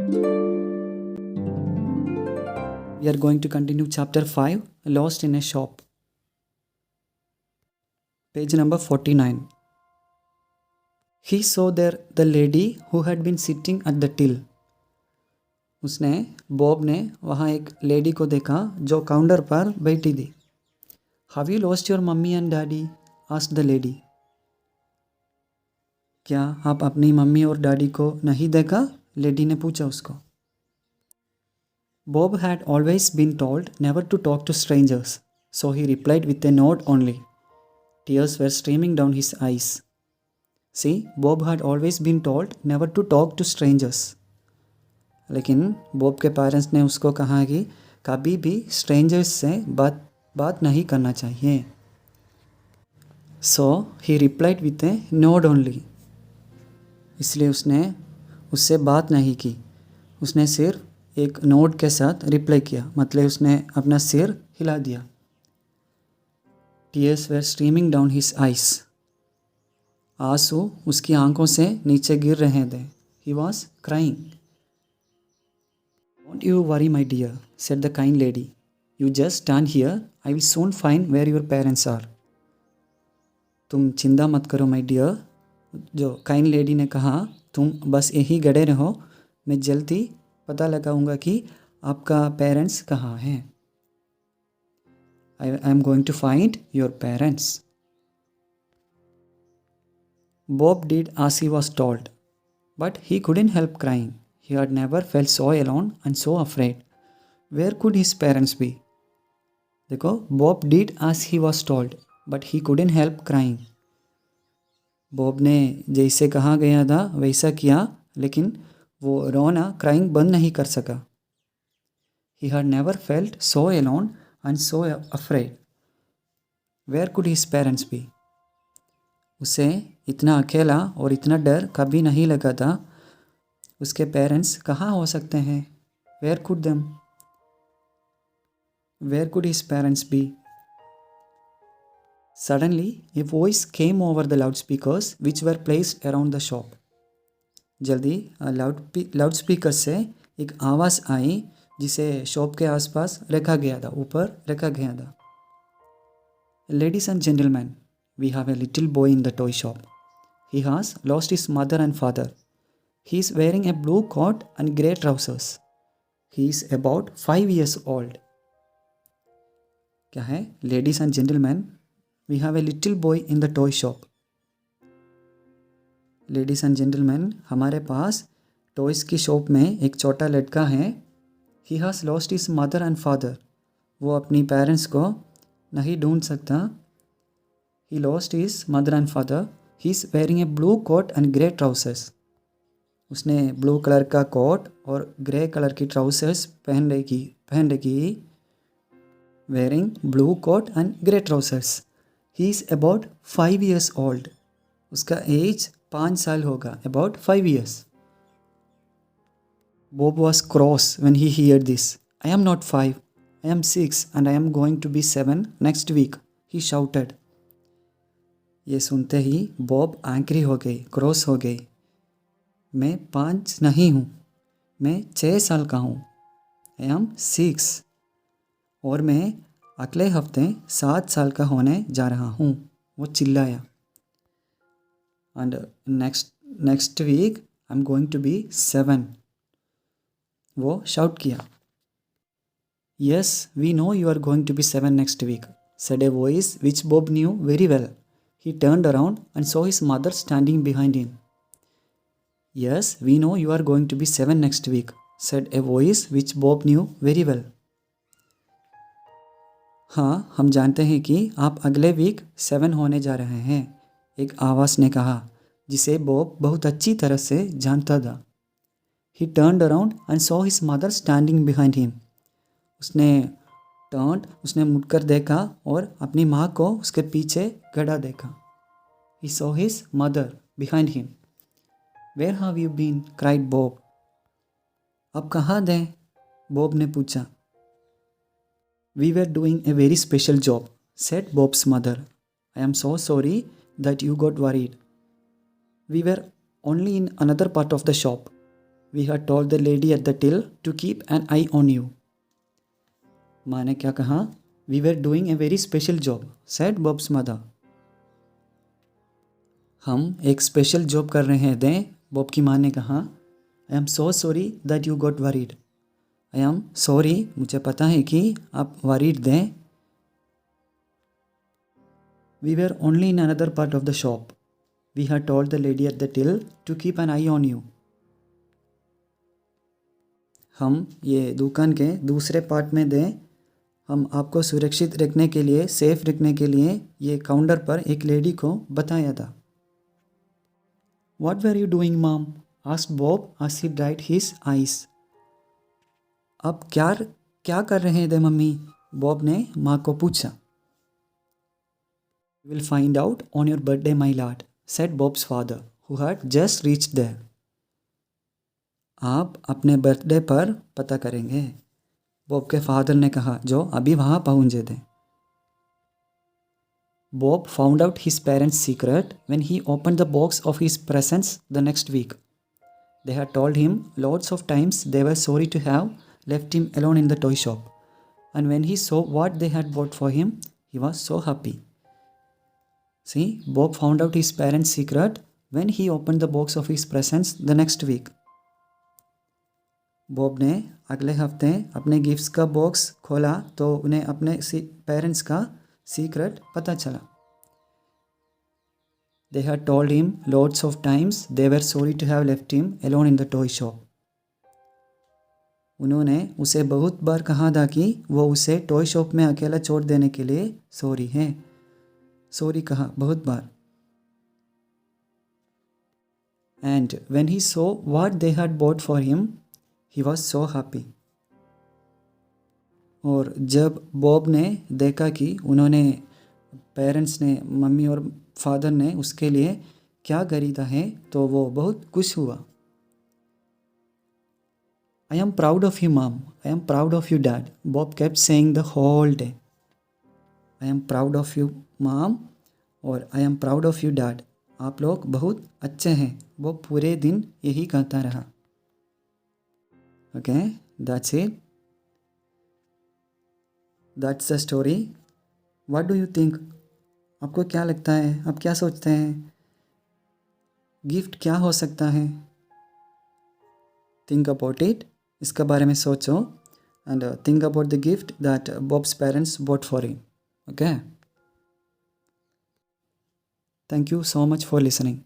We are going to continue chapter 5, Lost in a Shop. Page number 49. He saw there the lady who had been sitting at the till. उसने Bob ने वहाँ एक lady को देखा जो counter पर बैठी थी. Have you lost your mummy and daddy? asked the lady. क्या आप अपनी मम्मी और डैडी को नहीं देखा? लेडी ने पूछा उसको. Bob had always been told never to talk to strangers, so he replied with a nod only. Tears were streaming down his eyes. See, Bob had always been told never to talk to strangers. लेकिन Bob के parents ने उसको कहा कि कभी भी strangers से बात नहीं करना चाहिए. So he replied with a nod only. इसलिए उसने उससे बात नहीं की. उसने सिर्फ एक नोड के साथ रिप्लाई किया, मतलब उसने अपना सिर हिला दिया. Tears were streaming down his eyes. आंसू उसकी आंखों से नीचे गिर रहे थे. He was crying. Don't you worry, my dear, said the kind lady. You just stand here. I will soon find where your parents are. तुम चिंता मत करो my dear. जो काइंड लेडी ने कहा, तुम बस यहीं गड़े रहो, मैं जल्दी पता लगाऊंगा कि आपका पेरेंट्स कहाँ हैं. I am going to find your parents. Bob did as he was told, but he couldn't help crying. He had never felt so alone and so afraid. Where could his parents be? देखो, Bob did as he was told, but he couldn't help crying. Bob ने जैसे कहा गया था वैसा किया, लेकिन वो रोना क्राइंग बंद नहीं कर सका. He had never felt so alone and so afraid. Where could his parents be? उसे इतना अकेला और इतना डर कभी नहीं लगा था. उसके पेरेंट्स कहाँ हो सकते हैं? Where could them? Where could his parents be? Suddenly, a voice came over the loudspeakers which were placed around the shop. जल्दी लाउडस्पीकर से एक आवाज़ आई जिसे शॉप के आसपास रखा गया था, ऊपर रखा गया था. Ladies and gentlemen, we have a little boy in the toy shop. He has lost his mother and father. He is wearing a blue coat and grey trousers. He is about 5 years old. क्या है? Ladies and gentlemen, we have a little boy in the toy shop. Ladies and gentlemen, हमारे पास toys की shop में एक छोटा लड़का है. He has lost his mother and father. वो अपनी पेरेंट्स को नहीं ढूंढ सकता. He lost his mother and father. He is wearing a blue coat and grey trousers. उसने ब्लू कलर का कोट और ग्रे कलर की ट्राउजर्स पहन रखी. Wearing blue coat and grey trousers. He is about 5 years old. उसका as 5 साल होगा. About 5 years. Bob was cross when he heard this. I am not 5. I am 6 and I am going to be 7 next week. He shouted. ये सुनते ही Bob angry हो गई, cross हो गई. मैं 5 नहीं हूँ, मैं 6 साल का हूँ. I am 6. और मैं अगले हफ्ते 7 साल का होने जा रहा हूँ. वो चिल्लाया. And next week I'm going to be 7. वो शाउट किया. Yes, we know you are going to be 7 next week, said a voice which Bob knew very well. He turned around and saw his mother standing behind him. Yes, we know you are going to be 7 next week, said a voice which Bob knew very well. हाँ, हम जानते हैं कि आप अगले week 7 होने जा रहे हैं, एक आवाज़ ने कहा जिसे बॉब बहुत अच्छी तरह से जानता था. He turned around and saw his mother standing behind him. उसने मुड़कर देखा और अपनी माँ को उसके पीछे खड़ा देखा. He saw his mother behind him. Where have you been? cried Bob. आप कहाँ थे? बॉब ने पूछा. We were doing a very special job, said Bob's mother. I am so sorry that you got worried. We were only in another part of the shop. We had told the lady at the till to keep an eye on you. माँ ने क्या कहा? We were doing a very special job, said Bob's mother. हम एक special job कर रहे थे, Bob की माँ ने कहा. I am so sorry that you got worried. I am sorry, मुझे पता है कि आप worried थे. We were only in another part of the shop. We had told the lady at the till to keep an eye on you. हम ये दुकान के दूसरे पार्ट में थे. हम आपको सुरक्षित रखने के लिए, सेफ रखने के लिए ये काउंटर पर एक लेडी को बताया था. What were you doing, Mom? asked Bob as he dried his eyes. अब क्या कर रहे थे मम्मी? बॉब ने माँ को पूछा. You will find out on your birthday, my lad, said Bob's father, who had just reached there. आप अपने बर्थडे पर पता करेंगे, बॉब के फादर ने कहा, जो अभी वहाँ पहुँचे थे. Bob found out his parents' secret when he opened the box of his presents the next week. They had told him lots of times they were sorry to have left him alone in the toy shop. And when he saw what they had bought for him, he was so happy. See, Bob found out his parents' secret when he opened the box of his presents the next week. Bob ने अगले हफ्ते अपने gifts का box खोला तो उन्हें अपने parents का सीक्रेट पता चला. They had told him lots of times they were sorry to have left him alone in the toy shop. उन्होंने उसे बहुत बार कहा था कि वो उसे टॉय शॉप में अकेला छोड़ देने के लिए सॉरी है. सॉरी कहा बहुत बार. And when he saw what they had bought for him, he was so happy. और जब बॉब ने देखा कि उन्होंने पेरेंट्स ने, मम्मी और फादर ने उसके लिए क्या खरीदा है, तो वो बहुत खुश हुआ. I am proud of you, Mom. I am proud of you, Dad. Bob kept saying the whole day. I am proud of you, Mom, और I am proud of you, Dad. आप लोग बहुत अच्छे हैं. वो पूरे दिन यही कहता रहा. Okay, that's it. That's the story. What do you think? आपको क्या लगता है? आप क्या सोचते हैं? गिफ्ट क्या हो सकता है? Think about it. इसके बारे में सोचो. And think about the gift that Bob's parents bought for him. Okay? Thank you so much for listening.